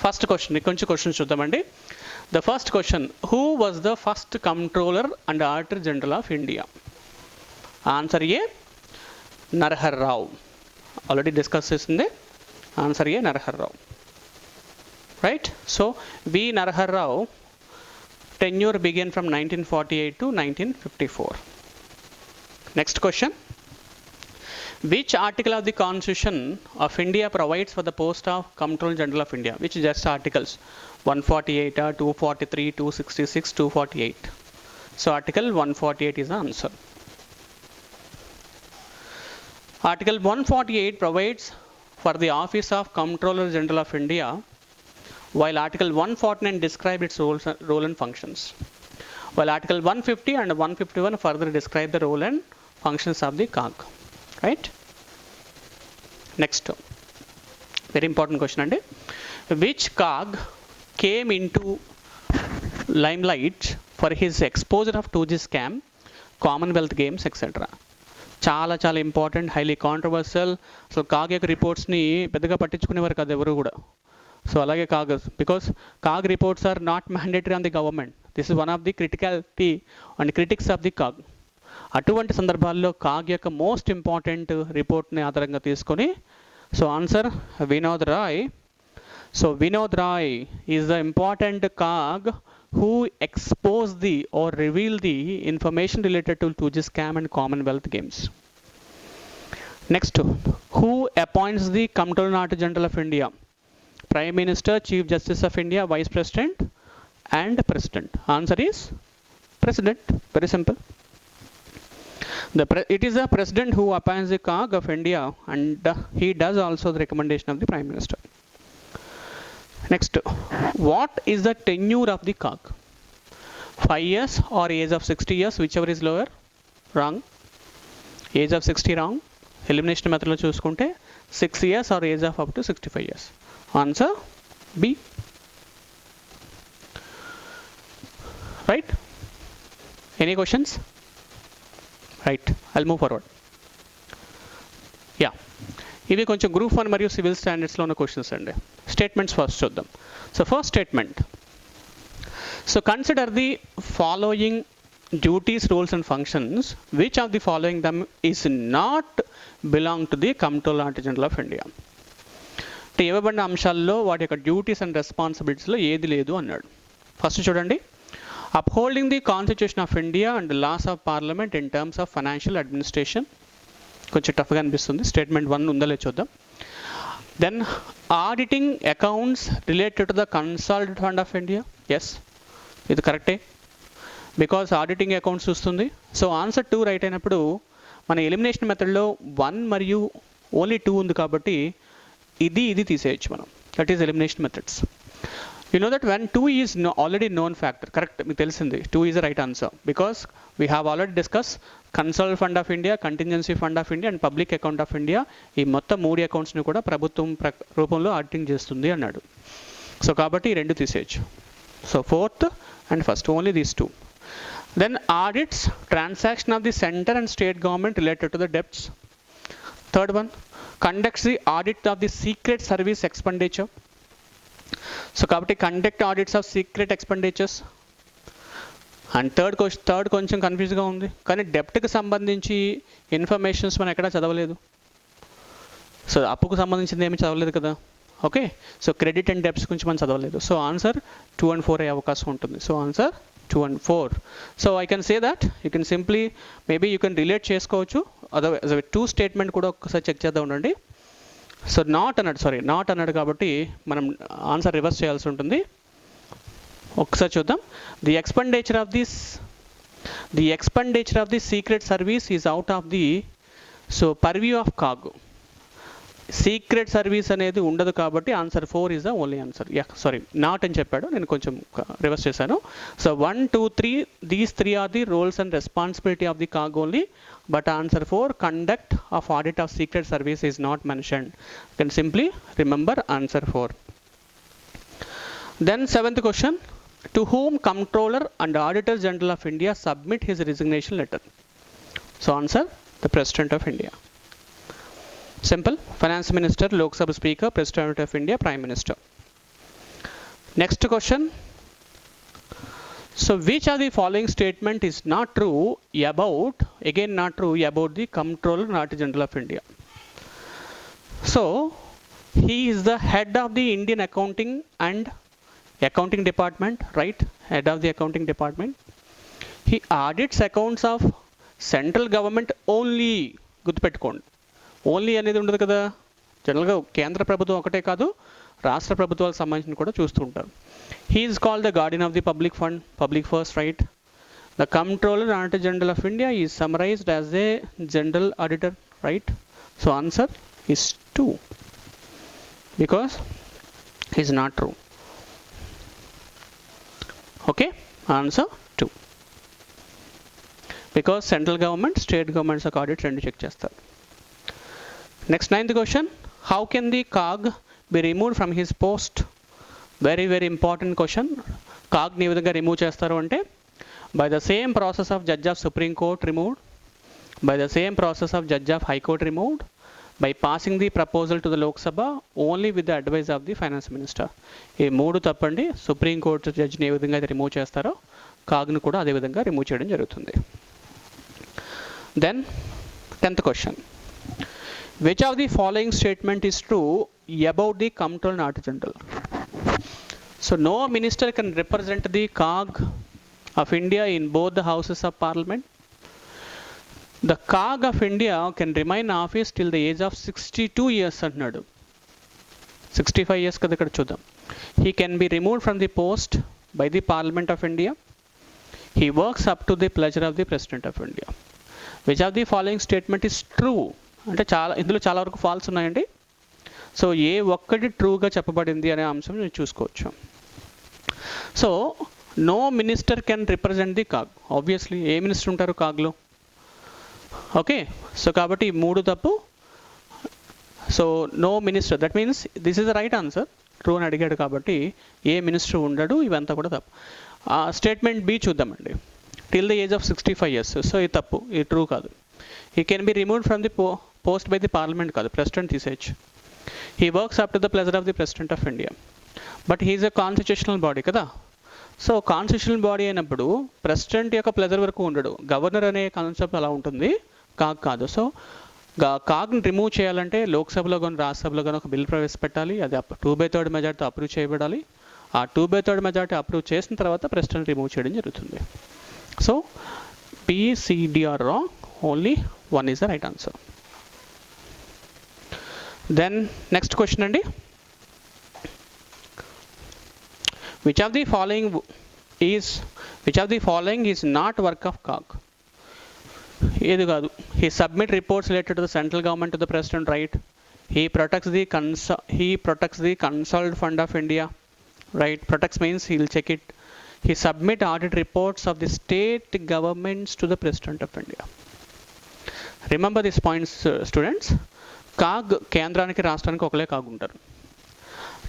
S1: First question. Ikonchu questions chuddamandi. The first question, who was the first Comptroller and Auditor General of India? Answer A, Narahar Rao. Already discussed this in the answer A, Narahar Rao. Right? So V. Narahar Rao tenure began from 1948 to 1954. Next question. Which article of the Constitution of India provides for the post of Comptroller General of India? Which just articles? 148, 243, 266, 248. So article 148 is the answer. Article 148 provides for the office of Comptroller General of India, while Article 149 describes its role and functions. While Article 150 and 151 further describe the role and functions of the COG. Right? Next. Very important question. And which COG came into limelight for his exposure of 2G scam, Commonwealth Games, etc.? చాలా చాలా important, highly controversial. So CAG యొక్క రిపోర్ట్స్ని పెద్దగా పట్టించుకునేవారు కదా ఎవరు కూడా. So అలాగే CAG, because CAG reports are not mandatory on the government. This is one of the criticality and critics of the CAG. అటువంటి సందర్భాల్లో కాగ్ యొక్క మోస్ట్ ఇంపార్టెంట్ రిపోర్ట్ని ఆధారంగా తీసుకొని, so answer Vinod Rai. So Vinod Rai is the important CAG who exposed the or revealed the information related to 2G scam and Commonwealth Games. Next, who appoints the Comptroller General of India? Prime Minister, Chief Justice of India, Vice President and President. Answer is President. Very simple. It is the President who appoints the COG of India, and he does also the recommendation of the Prime Minister. Next, what is the tenure of the COG? 5 years or age of 60 years, whichever is lower? Wrong. Age of 60 wrong. Elimination method lo chusukunte 6 years or age of up to 65 years. Answer B. Right? Any questions? Right. I'll move forward. Yeah. ఇవి కొంచెం group 1 మరియు civil స్టాండర్డ్స్లో ఉన్న questions అండి. Statements first చూద్దాం. So first statement, so consider the following duties, roles and functions which of the following them is not belong to the controller general of India. అంటే ఇవ్వబడిన అంశాల్లో వాటి యొక్క డ్యూటీస్ అండ్ రెస్పాన్సిబిలిటీస్లో ఏది లేదు అన్నాడు. ఫస్ట్ చూడండి, upholding the constitution of India and laws of parliament in terms of financial administration. కొంచెం టఫ్గా అనిపిస్తుంది. స్టేట్మెంట్ 1 ఉందో లేదో చూద్దాం. Then auditing accounts related to the consolidated fund of India. Yes, ఇది కరెక్టే, బికాస్ ఆడిటింగ్ అకౌంట్స్ చూస్తుంది. సో ఆన్సర్ 2 రైట్ అయినప్పుడు మన ఎలిమినేషన్ మెథడ్లో 1 మరియు ఓన్లీ 2 ఉంది కాబట్టి ఇది తీసేయచ్చు మనం. That is elimination methods. You know that when 2 is already known factor, correct, మీకు తెలిసింది 2 is the right answer, because we have already discussed consolidated fund of India, contingency fund of India and public account of India. ఈ మొత్తం 3 అకౌంట్స్ని కూడా ప్రభుత్వం రూపంలో auditing చేస్తుంది అన్నాడు. So కాబట్టి ఈ 2 తీసేయచ్చు. So 4th and 1st, only these 2. Then audits transaction of the centre and state government related to the depts. 3rd one, conducts the audit of the secret service expenditure. So కాబట్టి conduct audits of secret expenditures. And third కొంచెం కన్ఫ్యూజ్గా ఉంది, కానీ డెప్ట్కి సంబంధించి informations మనం ఎక్కడా చదవలేదు. So అప్పుకు సంబంధించింది ఏమి చదవలేదు కదా. Okay, so credit and debts గురించి మనం చదవలేదు. సో ఆన్సర్ 2 and 4 అయ్యే అవకాశం ఉంటుంది. So answer 2 and 4. So I can say that you can simply maybe you can relate చేసుకోవచ్చు. అదర్వైజ్ 2 స్టేట్మెంట్ కూడా ఒక్కసారి చెక్ చేద్దాం ఉండండి. సో నాట్ అన్నాడు కాబట్టి మనం ఆన్సర్ రివర్స్ చేయాల్సి ఉంటుంది. ఒకసారి చూద్దాం. The expenditure of the secret service is out of the purview of CAG. Secret service అనేది ఉండదు కాబట్టి answer 4 is the only answer. Not అని చెప్పాడు, నేను కొంచెం రివర్స్ చేశాను. So 1, 2, 3 these 3 are the roles and responsibility of the CAG only, but answer 4 conduct of audit of secret service is not mentioned. You can simply remember answer 4. Then 7th question, to whom Comptroller and Auditor General of India submit his resignation letter? So answer, the President of India. Simple. Finance Minister, Lok Sabha Speaker, President of India, Prime Minister. Next question. So which of the following statement is not true about the Comptroller and Auditor General of India? So he is the head of the Indian accounting department, right? Head of the accounting department. He audits accounts of central government only. గుర్తుపెట్టుకోండి, only అనేది ఉండదు కదా. జనరల్గా కేంద్ర ప్రభుత్వం ఒకటే కాదు, రాష్ట్ర ప్రభుత్వాలకు సంబంధించిన కూడా చూస్తూ ఉంటారు. He is called the Guardian of the public first, right? The controller and auditor general of India is summarised as a general auditor, right? So answer is 2 because is not true. Okay, answer 2 because central government, state governments యొక్క audit రెండు check చేస్తారు. Next 9th question, how can the COG be removed from his post? Very important question. COG ni vidhanga remove chestaru ante by the same process of judge of Supreme Court removed, by the same process of judge of High Court removed, by passing the proposal to the Lok Sabha only with the advice of the Finance Minister. ఈ మూడు తప్పండి. Supreme court జడ్జిని ఏ విధంగా అయితే remove చేస్తారో కాగ్ను కూడా అదే విధంగా remove చేయడం జరుగుతుంది. Then 10th question, which of the following statement is true about the Comptroller and Auditor General? So no minister can represent the COG of India in both the houses of parliament. The COG of India can remain in office till the age of 62 years అన్నాడు. 65 years కదా ఇక్కడ చూద్దాం. He can be removed from the post by the Parliament of India. He works up to the pleasure of the President of India. Which of the following statement is true? అంటే ఇందులో చాలా వరకు falls ఉన్నాయండి. So ఏ ఒక్కటి ట్రూగా చెప్పబడింది అనే అంశం నేను చూసుకోవచ్చు. So no minister can represent the CAG. Obviously ఏ మినిస్టర్ ఉంటారు కాగ్లో? ఓకే, సో కాబట్టి 3 తప్పు. So no minister, that means this is the right answer. True అని అడిగాడు కాబట్టి ఏ మినిస్టర్ ఉండడు, ఇవంతా కూడా తప్పు. స్టేట్మెంట్ బి చూద్దామండి, till the age of 65 years. So ఇది తప్పు, ఇది ట్రూ కాదు. He can be removed from the post by the parliament కాదు, ప్రెసిడెంట్ తీసేయచ్చు. He works up to the pleasure of the President of India. But he is a constitutional body కదా. So constitutional body అయినప్పుడు president యొక్క pleasure వరకు ఉండడు. Governor అనే concept అలా ఉంటుంది, కాగ్ కాదు. సో కాగ్ని రిమూవ్ చేయాలంటే లోక్సభలో కానీ రాజ్యసభలో కానీ ఒక బిల్ ప్రవేశపెట్టాలి. అది 2/3 మెజార్టీతో అప్రూవ్ చేయబడాలి. ఆ 2/3 మెజార్టీ అప్రూవ్ చేసిన తర్వాత ప్రెసిడెంట్ రిమూవ్ చేయడం జరుగుతుంది. So PCDR wrong, only 1 is the right answer. Then next question andi, which of the following is not work of COG? ఏది కాదు. He submit reports related to the central government to the president, right? He protects the consoled fund of India, right? Protects means he will check it. He submit audit reports of the state governments to the President of India. Remember these points, students. CAG కేంద్రానికి రాష్ట్రానికి ఒకలే CAG ఉంటారు.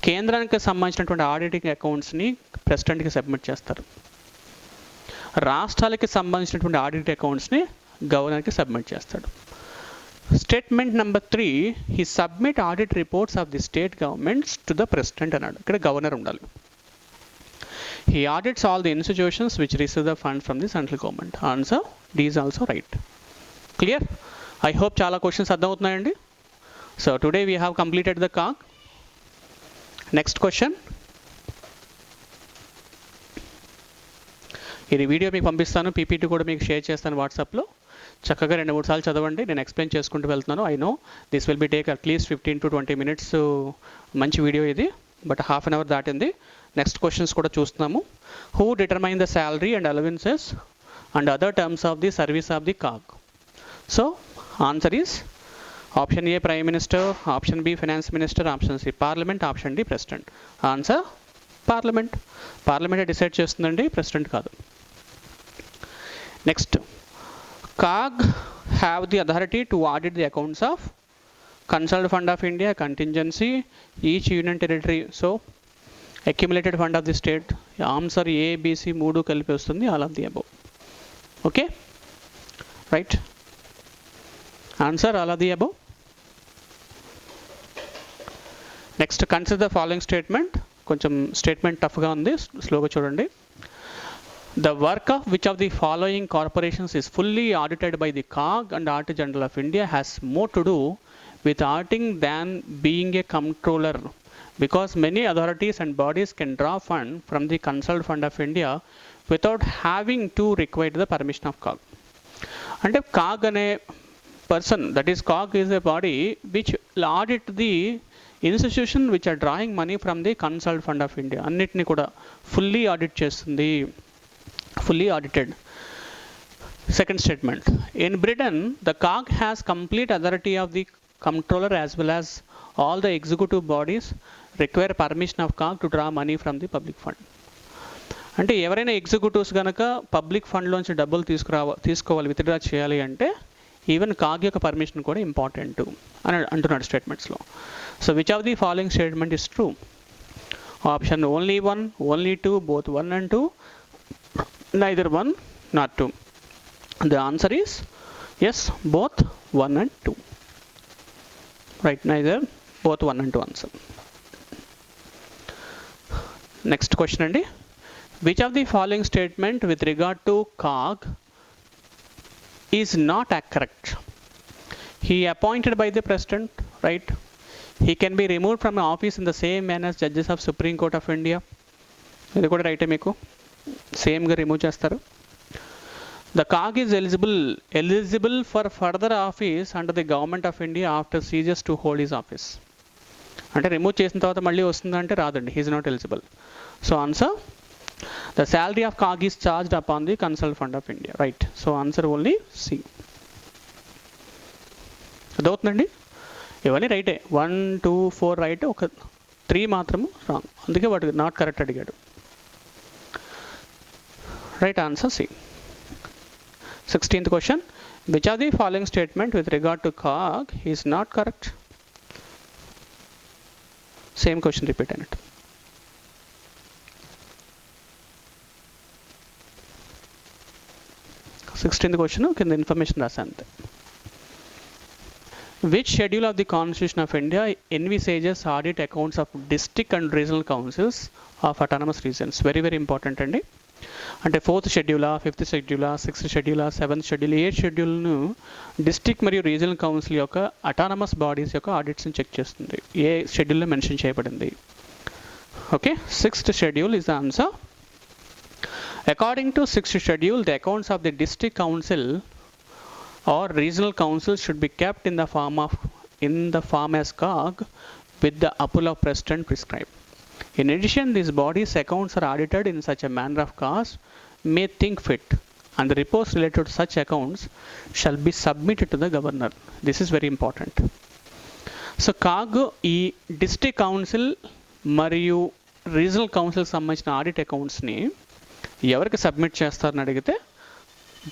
S1: కేంద్రానికి సంబంధించినటువంటి auditing అకౌంట్స్ని ప్రెసిడెంట్కి submit చేస్తారు. రాష్ట్రాలకి సంబంధించినటువంటి audit అకౌంట్స్ని గవర్నర్కి submit చేస్తాడు. Statement number 3, he submit audit reports of the state governments to the president అన్నాడు. ఇక్కడ గవర్నర్ ఉండాలి. He audits all the institutions which receive the funds from the central government. Answer D is also right. Clear? I hope చాలా questions అర్థమవుతున్నాయండి. So today we have completed the COG. Next question. ఇది video మీకు పంపిస్తాను, PPT కూడా మీకు share చేస్తాను వాట్సాప్లో. చక్కగా 2-3 సార్లు చదవండి. నేను ఎక్స్ప్లెయిన్ చేసుకుంటూ వెళ్తున్నాను. I know this will be take at least 15 to 20 minutes. మంచి వీడియో ఇది, బట్ హాఫ్ అన్ అవర్ దాటింది. నెక్స్ట్ క్వశ్చన్స్ కూడా చూస్తున్నాము. Who determine the salary and allowances and other terms of the service of the COG? So answer is option A prime minister, option B finance minister, option C parliament, option D president. Answer parliament. పార్లమెంటే decide చేస్తుందండి, president కాదు. Next, COG have the authority to audit the accounts of Concerned Fund of India, contingency, each union territory. So accumulated fund of the state. Answer A, B, C మూడు కలిపి వస్తుంది, all of the above. Okay, right? Answer all of the above. Next, consider the following statement. కొంచెం statement టఫ్గా ఉంది, స్లోగా చూడండి. The work of which of the following corporations is fully audited by the COG and Auditor General of India has more to do with auditing than being a comptroller, because many authorities and bodies can draw fund from the Concerned Fund of India without having to require the permission of COG. అంటే COG అనే person, that is COG is a body which will audit the institution which are drawing money from the Concerned Fund of India. అన్నిటిని కూడా fully audit చేస్తుంది. Fully audited. Second statement. In Britain, the COG has complete authority of the comptroller as well as all the executive bodies require permission of COG to draw money from the public fund. అంటే ఎవరైనా executives కనుక public ఫండ్లోంచి డబ్బులు తీసుకోవాలి, withdraw చేయాలి అంటే even COG యొక్క permission కూడా important అని అంటున్నాడు స్టేట్మెంట్స్లో. So which of the following statement is true? Option only 1, only 2, both 1 and 2, neither 1 nor 2. The answer is yes, both 1 and 2. Right, neither, both 1 and 2 answer. Next question andi. Which of the following statement with regard to COG is not correct? He appointed by the president, right? He can be removed from office in the same manner as judges of Supreme Court of India. ఇది కూడా రైటే మీకు, సేమ్గా remove చేస్తారు. The COG is eligible for further office under the government of India after ceases to hold his office. అంటే remove చేసిన తర్వాత మళ్ళీ వస్తుందంటే రాదండి, he is not eligible. So answer, the salary of COG is charged upon the Concerned Fund of India. Right, so answer only C. అదవుతుందండి, ఇవన్నీ రైటే. 1, 2, 4 right, ఒక 3 మాత్రము రాంగ్, అందుకే వాటికి నాట్ కరెక్ట్ అడిగాడు. Right answer C. 16th question. Which of the following statement with regard to COG is not correct? Same question repeat in it. 16th question కింద information రాశాను. Which schedule of the Constitution of India envisages audit accounts of district and regional councils of autonomous regions? Very very important అండి. అంటే 4th షెడ్యూలా, 5th షెడ్యూలా, 6th షెడ్యూలా, 7th schedule, ఏ షెడ్యూల్ను district మరియు regional council యొక్క autonomous bodies యొక్క ఆడిట్స్ని check చేస్తుంది, ఏ షెడ్యూల్లో mention చేయబడింది. Okay, 6th schedule is the answer. According to 6th schedule, the accounts of the district council or regional council should be kept in the form as COG with the approval of president prescribed. In addition, these bodies' accounts are audited in such a manner of COG may think fit, and the reports related to such accounts shall be submitted to the governor. This is very important. So COG ఈ district council మరియు regional council సంబంధించిన audit అకౌంట్స్ని ఎవరికి submit చేస్తారని అడిగితే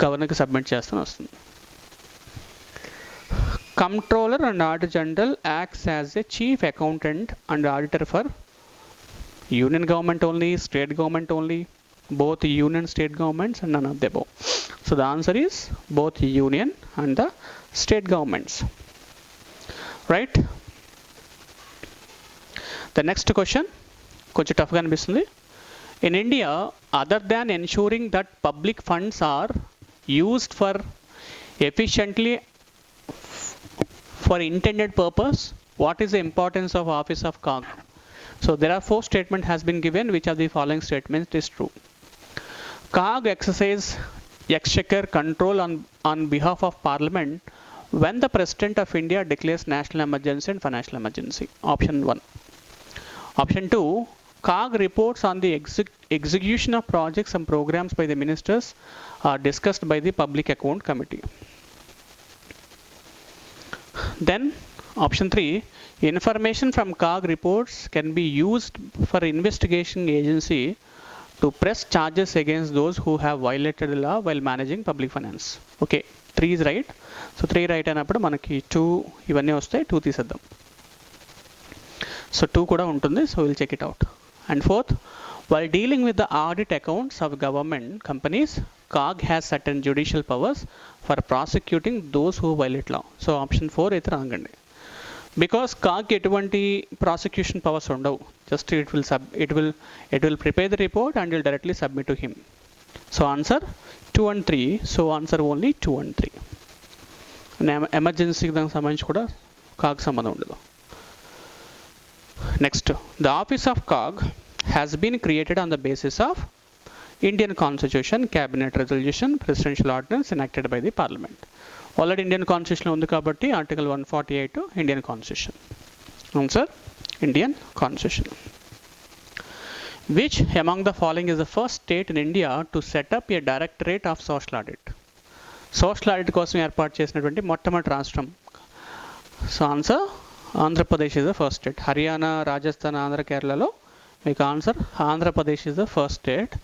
S1: గవర్నర్కి submit చేస్తాను వస్తుంది. Comptroller and Auditor General acts as a chief accountant and auditor for union government only, state government only, both union state governments, and none of the above. So the answer is both union and the state governments. Right? The next question కొంచెం టఫ్గా అనిపిస్తుంది. In India, other than ensuring that public funds are used for efficiently for intended purpose, what is the importance of office of COG? So there are 4 statements has been given. Which of the following statements is true? COG exercise exchequer control on behalf of Parliament when the President of India declares national emergency and financial emergency. Option 1. Option 2. COG reports on the execution of projects and programs by the ministers are discussed by the Public Account Committee. Then option 3. Information from COG reports can be used for investigation agency to press charges against those who have violated the law while managing public finance. Okay, 3 is right. So 3 right అయినప్పుడు మనకి 2 ఇవన్నీ వస్తాయి, 2 తీసేద్దాం. So 2 కూడా ఉంటుంది. So will check it out. And 4th, while dealing with the audit accounts of government companies, COG has certain judicial powers for prosecuting those who violate law. So option 4 అయితే wrong అండి. Because COG ఎటువంటి prosecution powers ఉండవు. Just it will prepare the report and will directly submit to him. So answer 2 and 3. So answer only 2 and 3. ఎమర్జెన్సీకి దానికి సంబంధించి కూడా COG సంబంధం ఉండదు. Next, the office of COG has been created on the basis of Indian Constitution, Cabinet Resolution, Presidential Ordinance enacted by the Parliament. Already Indian Constitution ఉంది కాబట్టి Article 148 Indian Constitution. Answer Indian Constitution. Which among the following is the first state in India to set up a directorate of social audit? Social audit కోసం ఏర్పాటు చేసినటువంటి మొట్టమొదటి రాష్ట్రం. So answer Andhra Pradesh is the first state. Haryana, Rajasthan, Andhra, కేరళలో మీకు answer Andhra Pradesh is the first state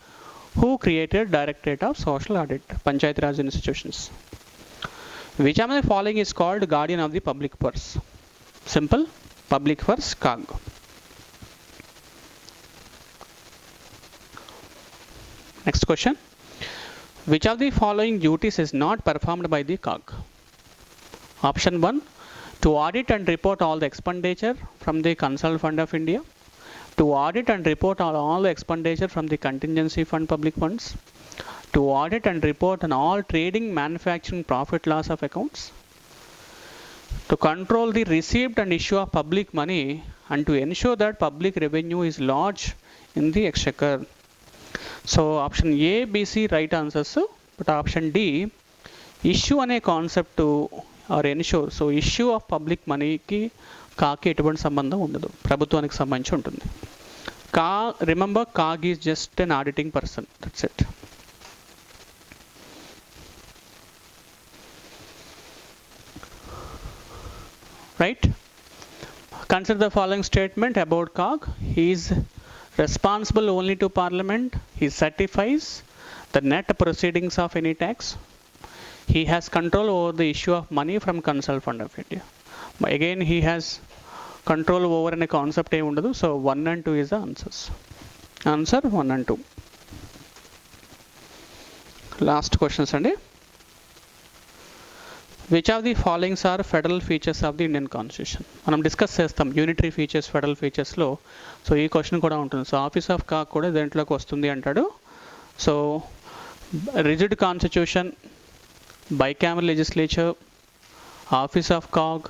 S1: who created Directorate of Social Audit, Panchayati Raj institutions. Which among the following is called guardian of the public purse? Simple, public purse, COG. Next question. Which of the following duties is not performed by the COG? Option 1. To audit and report all the expenditure from the Consult Fund of India. To audit and report on all the expenditure from the contingency fund public funds. To audit and report on all trading, manufacturing, profit loss of accounts. To control the receipt and issue of public money and to ensure that public revenue is lodged in the exchequer. So option A, B, C right answers. But option D, issue అనే concept or ensure. So issue of public మనీకి కాకి ఎటువంటి సంబంధం ఉండదు, ప్రభుత్వానికి సంబంధించి ఉంటుంది. Remember COG is just an auditing person, that's it. Right? Consider the following statement about COG. He is responsible only to Parliament. He certifies the net proceedings of any tax. He has control over the issue of money from Consult Fund of India. Again, he has control over a concept em undadu. So 1 and 2 is the answers. Answer 1 and 2. Last questions andi. Which of the following are federal features of the Indian Constitution? మనం discuss చేస్తాం unitary features, federal ఫీచర్స్లో. So ఈ question కూడా ఉంటుంది. So office of COG కూడా దేంట్లోకి వస్తుంది అంటాడు. So rigid constitution, bicameral legislature, office of COG,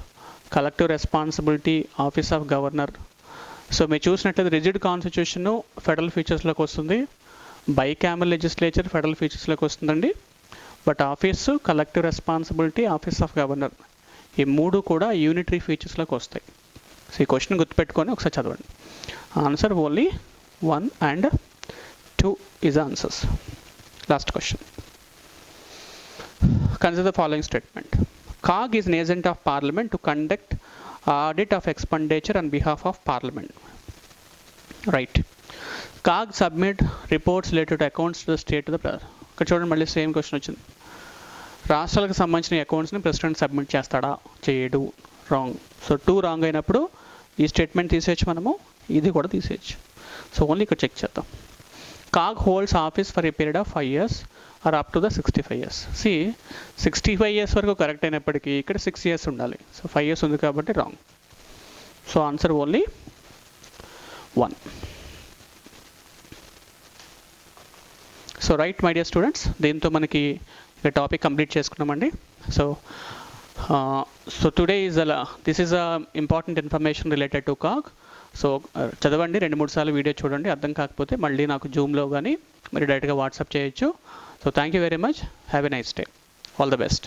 S1: collective responsibility, office of governor. So మీరు చూసినట్లయితే రిజిడ్ కాన్స్టిట్యూషన్ ఫెడరల్ ఫీచర్స్లోకి వస్తుంది, బైకామరల్ లెజిస్లేచర్ ఫెడరల్ ఫీచర్స్లోకి వస్తుందండి. But office, collective responsibility, office of governor ఈ 3 కూడా unitary ఫీచర్స్లోకి వస్తాయి. సో ఈ క్వశ్చన్ గుర్తుపెట్టుకొని ఒకసారి చదవండి. Answer only 1 and 2 is the answers. Last question. Consider the following statement. COG is an agent of Parliament to conduct audit of expenditure on behalf of Parliament. Right. COG submit reports related to accounts to the state to the ఇక్కడ చూడండి, మళ్ళీ same question వచ్చింది. రాష్ట్రాలకు సంబంధించిన అకౌంట్స్ని president submit చేస్తాడా, చేయడు, wrong. So 2 wrong అయినప్పుడు ఈ స్టేట్మెంట్ తీసేయచ్చు, మనము ఇది కూడా తీసేయచ్చు. సో ఓన్లీ ఇక్కడ చెక్ చేద్దాం. COG holds office for a period of 5 years or up to the 65 years. See, 65 years వరకు కరెక్ట్ అయినప్పటికీ ఇక్కడ 6 years ఉండాలి. సో 5 years ఉంది కాబట్టి wrong. So answer only 1. So right my dear students, దీంతో మనకి ఇక టాపిక్ కంప్లీట్ చేసుకున్నామండి. So today this is important information related to CAG. So చదవండి, 2-3 సార్లు వీడియో చూడండి, అర్థం కాకపోతే మళ్ళీ నాకు జూమ్లో కానీ మీరు డైరెక్ట్గా వాట్సాప్ చేయొచ్చు. So thank you very much, have a nice day, all the best.